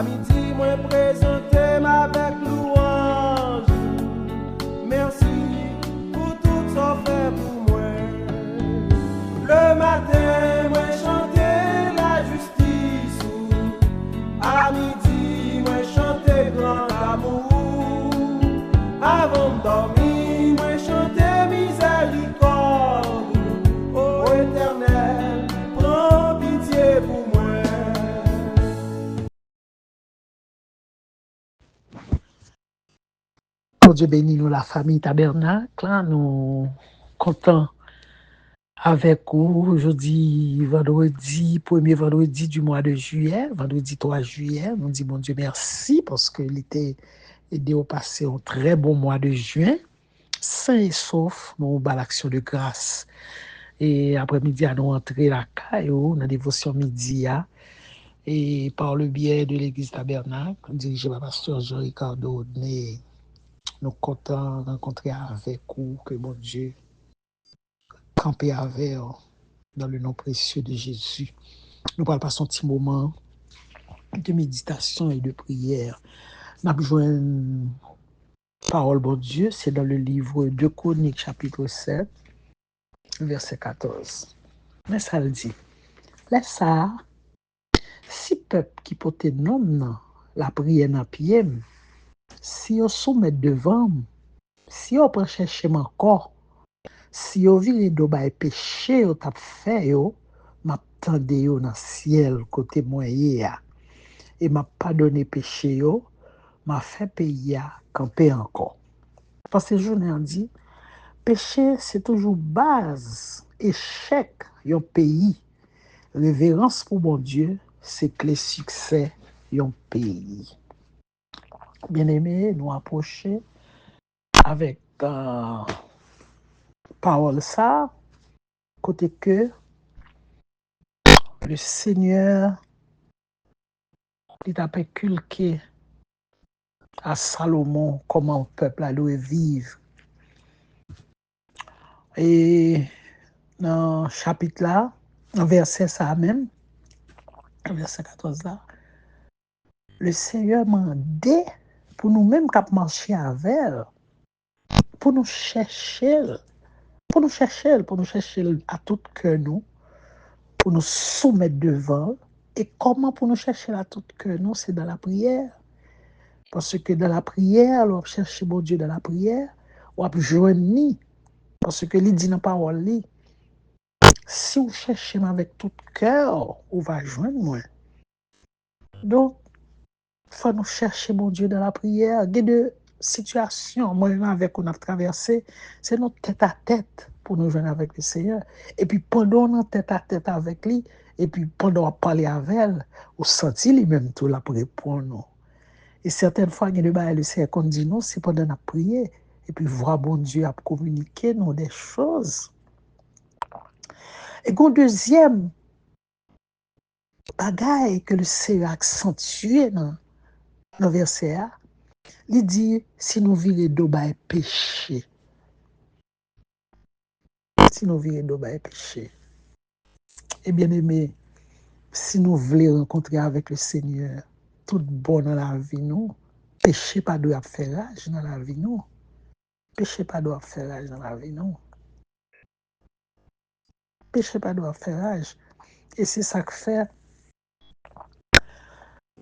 midi, moi présenter avec louange. Merci pour tout ça fait pour moi. Le matin, moi chanter la justice. À midi, moi chanter grand amour. Avant de dormir, moi chanter miséricorde. Ô Éternel, prends pitié pour moi. Dieu bénit nous la famille Tabernacle, nous contents avec vous aujourd'hui, vendredi, premier vendredi du mois de juillet, vendredi 3 juillet. Nous disons, mon Dieu, merci parce qu'il était aidé au passé un très bon mois de juin, sain et sauf, nous avons l'action de grâce. Et après-midi, nous entré la caillou, dans la dévotion midi, et par le biais de l'église Tabernacle, dirigée par pasteur Jean-Ricardo, nous comptons rencontrer avec vous, que mon Dieu camper avec dans le nom précieux de Jésus. Nous parlons passer un petit moment de méditation et de prière. Nous avons besoin de parole, bon Dieu, c'est dans le livre de Chroniques, chapitre 7, verset 14. Mais ça le dit. Laisse ça, si peuple qui porte nom la prière dans pied, si on soumet devant, si on prend chercher encore, si yo vire do bay péché yo t'a fait yo, m'a tande yo dans ciel côté moyen ya. Et m'a pardonné péché yo, m'a fait payer camper encore. Parce que journée on dit péché c'est toujours base échec yon pays. Révérence pour bon Dieu, c'est clé succès yon pays. Bien-aimé, nous approcher avec parole ça, côté que le Seigneur il a inculqué à Salomon comment le peuple allait vivre. Et dans le chapitre là, dans verset ça même, verset 14 là, le Seigneur m'a dit pour nous-mêmes qui marcher avec, pour nous chercher à tout cœur nous, pour nous soumettre devant. Et comment pour nous chercher à tout cœur nous, c'est dans la prière. Parce que dans la prière, on cherche bon Dieu dans la prière, on joindre. Parce que il dit dans la parole, si vous cherchez avec tout cœur, vous va joindre moi. Donc, il faut nous chercher mon Dieu dans la prière. Il y a deux situations, moi avec on a traversé, c'est notre tête à tête pour nous joindre avec le Seigneur. Et puis pendant notre tête à tête avec lui, et puis pendant on parler avec elle, on sentit lui-même tout là pour répondre nous. Et certaines fois, il y a des choses, le Seigneur qu'on dit non, c'est pendant la prière. Et puis voir bon Dieu à communiquer nous des choses. Et une deuxième bagaille que le Seigneur a accentué dans le verset A, il dit, si nous virons d'eau, péché. Si nous virons d'eau, péché. Et bien aimé, si nous voulons rencontrer avec le Seigneur, tout bon dans la vie, nous, péché pas doit faire rage dans la vie, nous. Péché pas doit faire rage dans la vie, nous. Péché pas doit faire rage. Et c'est ça que fait.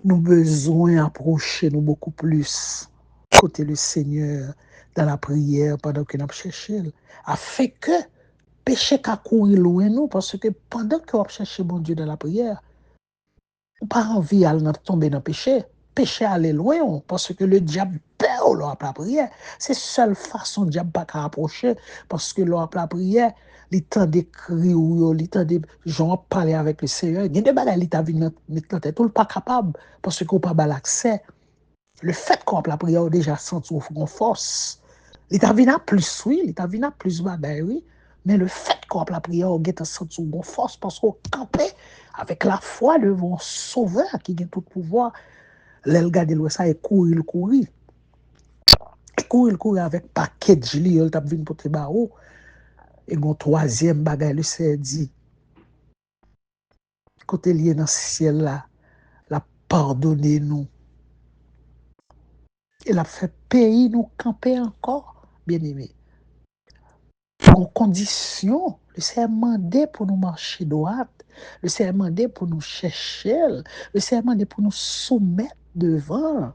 Nous besoin d'approcher nous beaucoup plus côté le Seigneur dans la prière pendant que nous cherchons. Afin que péché qu'à courir loin nous, parce que pendant que nous cherchons bon Dieu dans la prière, on pas envie de tomber dans le péché. Péché aller loin, parce que le diable perd lors de la prière. C'est la seule façon le diable pas approcher, parce que lors de la prière, il temps d'écrire ou il temps de gens parler avec le Seigneur. Il y a des bagages qui vu mettre tête, tout pas capable parce qu'on pas l'accès. Le fait qu'on la prière déjà senti une force. Il t'a vu plus oui, il t'a vu plus bagages oui, mais le fait qu'on la prière on a senti une force parce qu'on campait avec la foi devant un sauveur qui a tout pouvoir. L'elle garde ça et courir. Et courir avec paquet de gili, il t'a vu pour te barreau. Et mon troisième bagage, le Seigneur dit, côté lié dans le ciel là, la pardonner nous Il a fait pays nous camper encore, bien-aimés. En condition, le Seigneur demandé pour nous marcher droit, le Seigneur demandé pour nous chercher, le Seigneur demandé pour nous soumettre devant.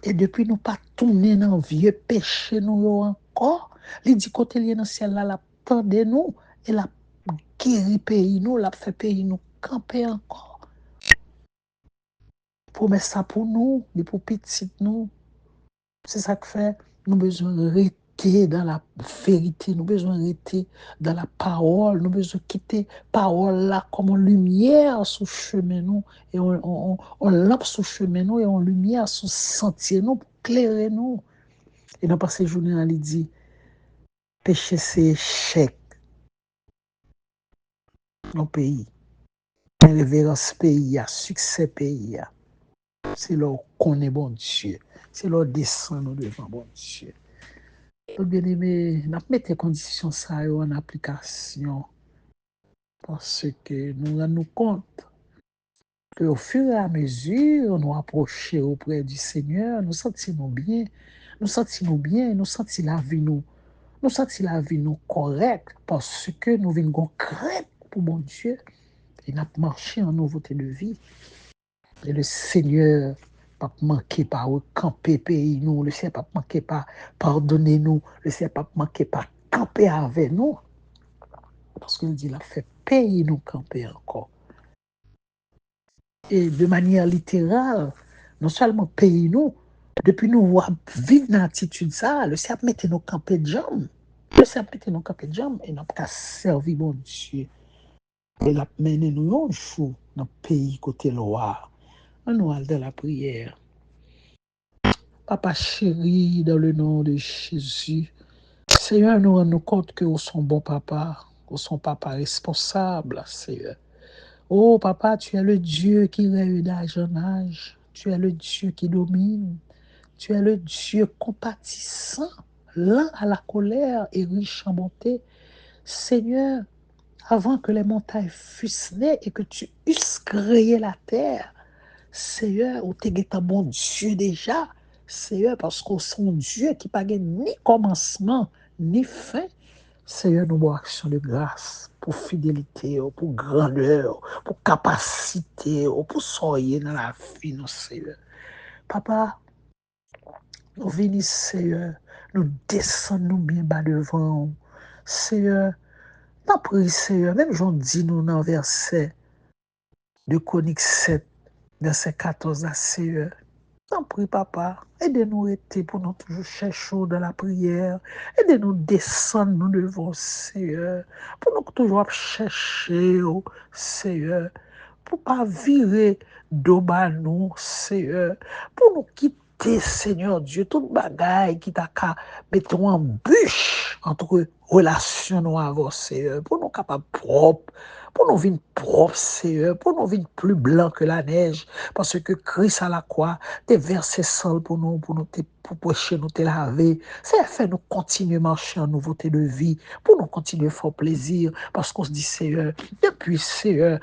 Et depuis nous pas tourner dans vieux péché nous encore, il dit côté lié dans ciel là, la tendez nous et la guéri pays nous, la fait pays nous camper encore. Promet ça pour nous, et pour petit nous. C'est ça que fait, nous besoin de rester dans la vérité, nous besoin de rester dans la parole, nous besoin de quitter parole là comme une lumière sur chemin nous, et on lampe sur chemin nous, et on lumière sur sentier nous, pour éclairer nous. Et dans ces journées, il dit, péché c'est échec dans le pays, révérence pays, succès pays. C'est là qu'on est bon Dieu, c'est là descend nous devant bon Dieu. Bien aimé, nous mettons les conditions ça en application parce que nous rendons compte qu'au fur et à mesure nous approchons auprès du Seigneur, nous sentons bien, nous sentons la vie nous sentons la vie nous correcte parce que nous venons crainte pour mon Dieu et nous marchons en nouveauté de vie. Et le Seigneur pas manquer par camper pays nous, le Seigneur pas manquer par pardonner nous, le Seigneur pas manquer par camper avec nous. Parce qu'il dit, il a fait payer nous camper encore. Et de manière littérale, non seulement payer nous, depuis nous vivre dans l'attitude ça, le Seigneur mette nous camper de jambes. Le Seigneur mette nous camper de jambes et nous pas servir mon Dieu. Et il a mené nous un jour dans le pays côté Loire. On a de la prière. Papa chéri, dans le nom de Jésus, Seigneur, nous rendons compte que nous sommes bon papa, nous sommes papa responsable, Seigneur. Oh papa, tu es le Dieu qui règne d'âge en âge, tu es le Dieu qui domine, tu es le Dieu compatissant, lent à la colère et riche en bonté. Seigneur, avant que les montagnes fussent nées et que tu eusses créé la terre, Seigneur, ou t'es un bon Dieu déjà, Seigneur, parce qu'on est un Dieu qui n'a ni commencement, ni fin. Seigneur, nous avons action de grâce pour fidélité, pour grandeur, pour capacité, pour soyer dans la vie, nous, Seigneur. Papa, nous venons, Seigneur, nous descendons bien bas devant. Seigneur, t'en prie, Seigneur, même j'en dis nous dans verset de Chronique 7, verset 14 à Seigneur. T'en prie, papa, aidez-nous été pour nous toujours chercher dans la prière. Aidez-nous descendre nous devant Seigneur. Pour nous toujours chercher, oh, Seigneur. Pour ne pas virer d'oba nous, Seigneur. Pour nous quitter, Seigneur Dieu, toute bagaille qui t'a mettre en bûche entre relations nous avec Seigneur. Pour nous capables propres. Pour nous vivre propres, Seigneur. Pour nous vivre plus blancs que la neige. Parce que Christ à la croix, t'es versé seul pour nous pour prêcher, nous te laver. C'est fait nous continuer à marcher en nouveauté de vie, pour nous continuer à faire plaisir, parce qu'on se dit, Seigneur, depuis, Seigneur,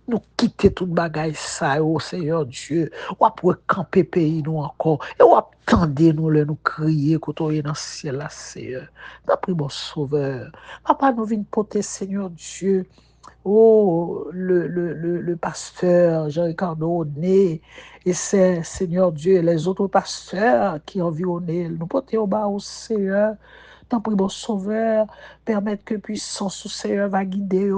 nous quitter toute bagaille ça, oh Seigneur Dieu, ou pour camper pays nous encore, et ou attendre nous crier, quand on est dans le ciel là, Seigneur. D'après mon sauveur, papa, nous venons porter, Seigneur Dieu, oh, le pasteur Jean-Ricardo Né, et c'est Seigneur Dieu, les autres pasteurs qui environnaient, nous portons au bas au Seigneur. Tant pour mon sauveur, permettre que puissance au Seigneur va guider,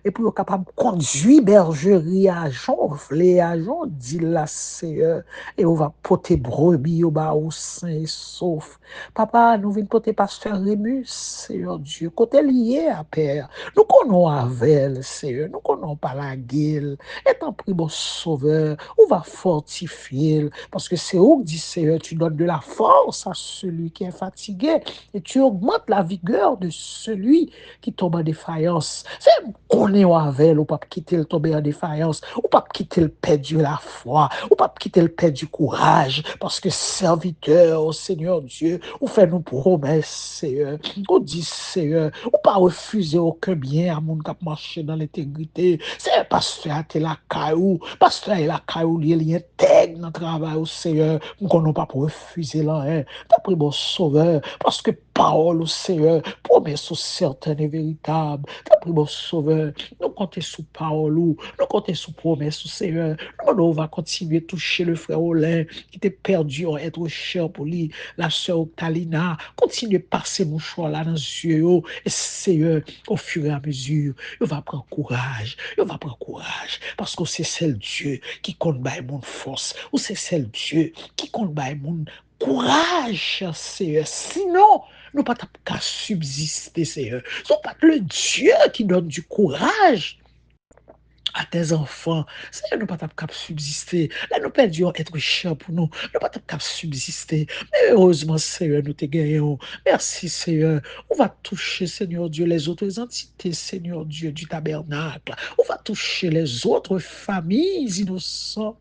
et puis capable de conduire bergerie à jonfler, à dit la Seigneur, et on va porter brebis au bas au saint et sauf. Papa, nous venons porter pasteur Rémus, Seigneur Dieu, côté lié à Père. Nous connaissons avec Seigneur, nous connaissons pas la gueule. Et tant pis, mon sauveur, on va fortifier, parce que c'est où dit Seigneur, tu donnes de la force à celui qui est fatigué, et tu augmentes la vigueur de celui qui tombe en défaillance. C'est qu'on est avec, ou pas quitter le tomber en défaillance, ou pas quitter le perdu la foi, ou pas quitter le perdu courage, parce que serviteur, au Seigneur Dieu, ou fait nous promesses, Seigneur, ou dit Seigneur, ou pas refuser aucun bien à mon cap marcher dans l'intégrité. C'est pasteur à la caillou, pasteur à la caillou, il est intègre, bagaille dans le travail, au Seigneur, qu'on n'a pas pour refuser là, hein. T'as pris mon sauveur, parce que parole au Seigneur, promesse certaine et véritable. T'as pris mon sauveur, nous comptons sous parole, nous comptons sous promesse au Seigneur. Nous, on va continuer à toucher le frère Olin, qui était perdu, en être cher pour lui, la sœur Octalina. Continuez à passer mon choix là dans les yeux, et Seigneur, au fur et à mesure, il va prendre courage, parce que c'est celle Dieu qui compte by mon force, ou c'est celle Dieu qui compte by mon courage, Seigneur. Sinon, nous pas qu'à subsister, Seigneur. Ce n'est pas le Dieu qui donne du courage à tes enfants. Seigneur, nous pas capable de subsister. Là, nous perdons être cher pour nous. Nous pas capable de subsister. Mais heureusement, Seigneur, nous te gagnons. Merci, Seigneur. On va toucher, Seigneur Dieu, les autres entités, Seigneur Dieu, du tabernacle. On va toucher les autres familles innocentes.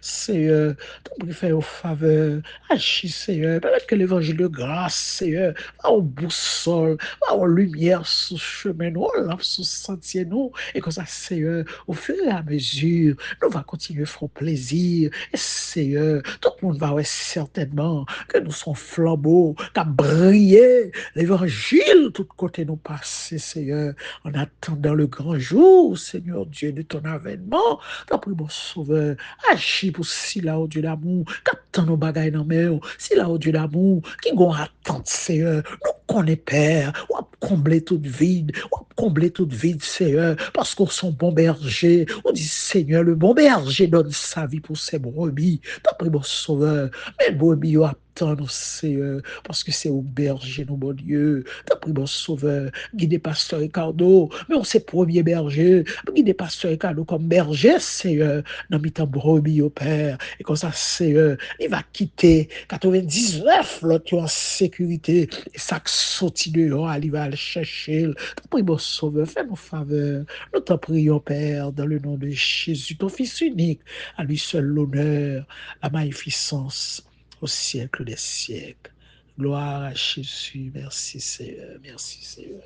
Seigneur, ton préfet aux faveurs, agis, Seigneur, peut-être que l'évangile de grâce, Seigneur, va en boussole, va en lumière sous chemin, nous, en lampe sous sentier, nous, et comme ça, Seigneur, au fur et à mesure, nous va continuer à faire plaisir, et Seigneur, tout le monde va voir certainement que nous sommes flambeaux, qu'à briller l'évangile, tout côté nous passer, Seigneur, en attendant le grand jour, Seigneur Dieu, de ton avènement, t'as pris mon sauveur, agis pour si là au Dieu d'amour, qu'attend nos bagailles dans mer, si là au Dieu d'amour, qui gon attente, Seigneur, nous connaît Père, ou à combler toute vide, Seigneur, parce qu'on sont bon berger, on dit Seigneur, le bon berger donne sa vie pour ses brebis, t'as pris mon sauveur, mais brebis ou attendre, Seigneur, parce que c'est au berger, nos bon Dieu, t'as pris mon sauveur, guidez pasteur Ricardo, mais on c'est premier berger, guidez pasteur Ricardo comme berger, Seigneur, dans mi-temps brebis au Père, et comme ça, Seigneur, il va quitter 99 l'autre en sécurité, et ça sorti dehors, il va aller chercher, t'as pris mon sauveur, fais-nous faveur, nous t'en prions, Père, dans le nom de Jésus, ton Fils unique, à lui seul l'honneur, la magnificence, au siècle des siècles. Gloire à Jésus. Merci Seigneur. Merci Seigneur.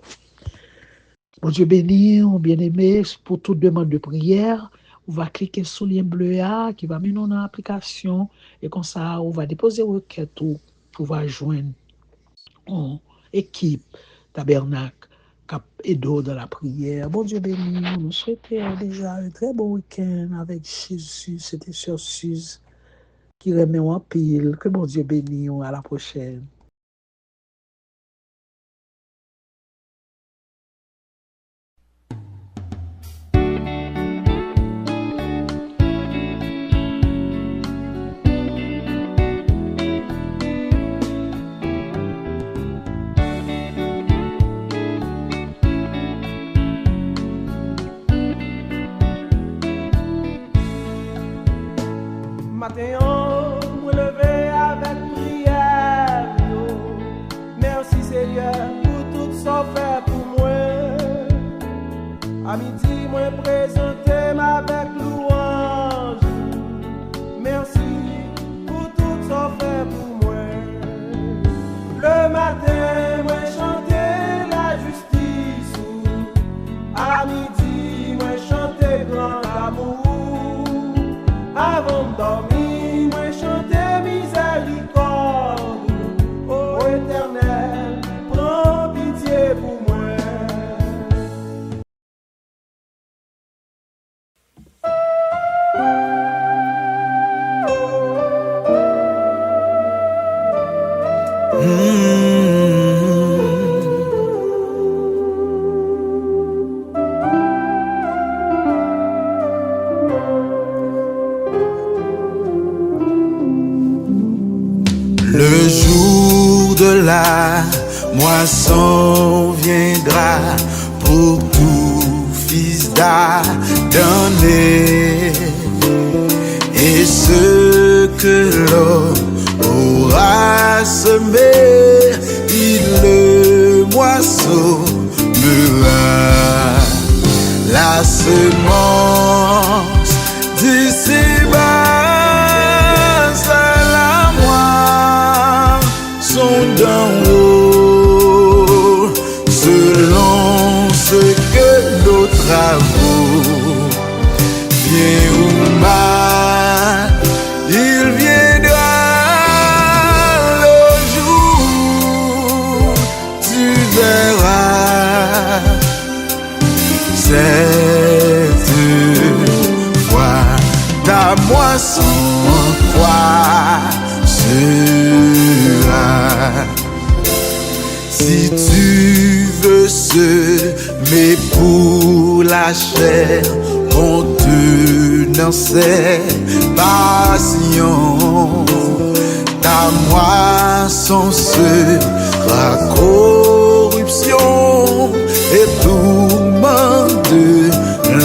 Mon Dieu béni, bien-aimé, pour toute demande de prière, on va cliquer sur le lien bleu qui va mener dans l'application et comme ça, on va déposer requête ou on va joindre une équipe tabernacle cap Edo dans la prière. Bon Dieu béni, nous souhaitons déjà un très bon week-end avec Jésus. C'était sur Suze qui remet en pile. Que bon Dieu bénisse. À la prochaine. Matin, me lever avec prière. Merci Seigneur pour tout ça fait pour moi. À midi, moi présenter avec louange. Merci pour tout ça fait pour moi. Le matin, moi chanter la justice. À midi, moi chanter grand amour. Avant de dormir, moi chanter miséricorde. Ô Éternel, prends pitié pour moi. Le jour de la moisson viendra pour tout fils d'Adam, et ce que l'homme aura semé, il le moissonnera. La semence d'ici-bas d'en haut, selon ce que nos travaux, bien ou mal, cette fois. Ta moisson sera. Si tu veux semer pour la chair, contenant ses passions, ta moisson sera corruption et tourment de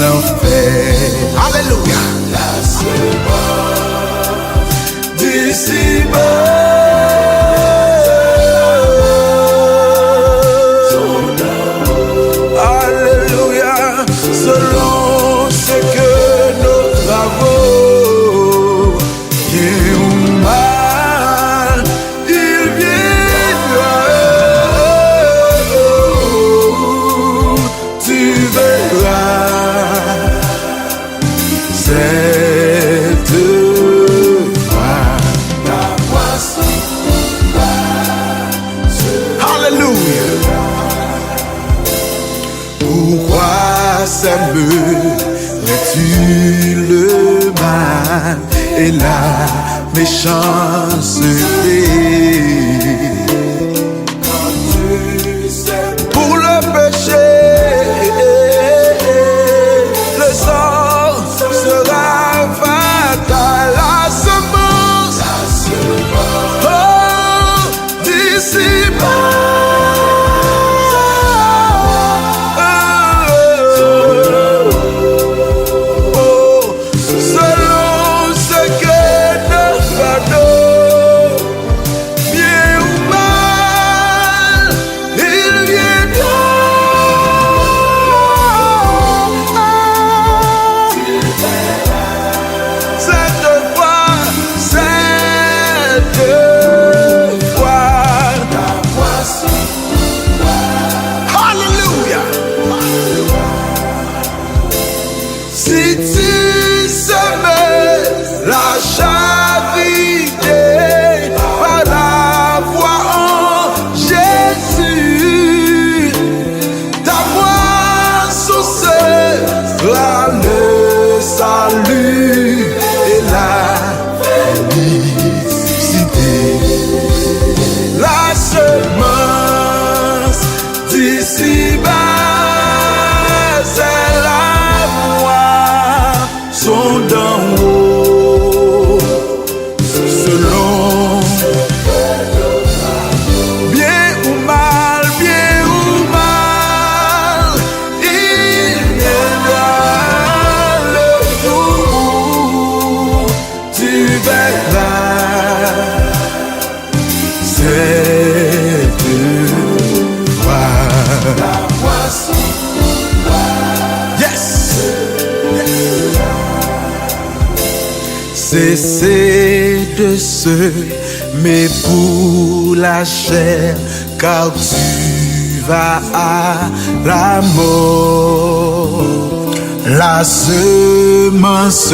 l'enfer. Alléluia. La semence d'ici-bas. Selon ce que nos travaux, bien ou mal, il viendra. Tu verras cette fois ta moisson. Alléluia. Pourquoi sèmerais-tu le mal et la méchanceté? Pour le péché, le sang sera fatal. La semence, oh, d'ici-bas. Si tu semais la charité par la foi en Jésus, ta moisson sera le salut et la félicité. La semence d'ici-bas, c'est la sont d'en haut, selon bien ou mal, il viendra le jour, tu verras cette fois. La moisson, yes. Cessez de semer pour la chair, car tu vas à la mort. La semence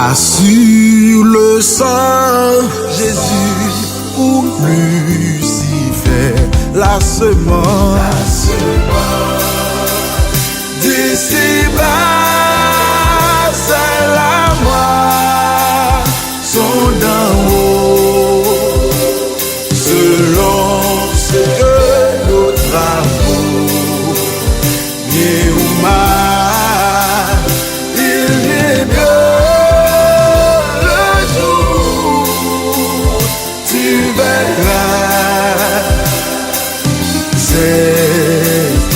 assure le sang, Jésus ou Lucifer. La semence d'ici-bas, c'est la moisson d'en haut, selon ce que nos travaux, bien ou mal, il vient bien le jour, tu verras cette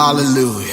Hallelujah.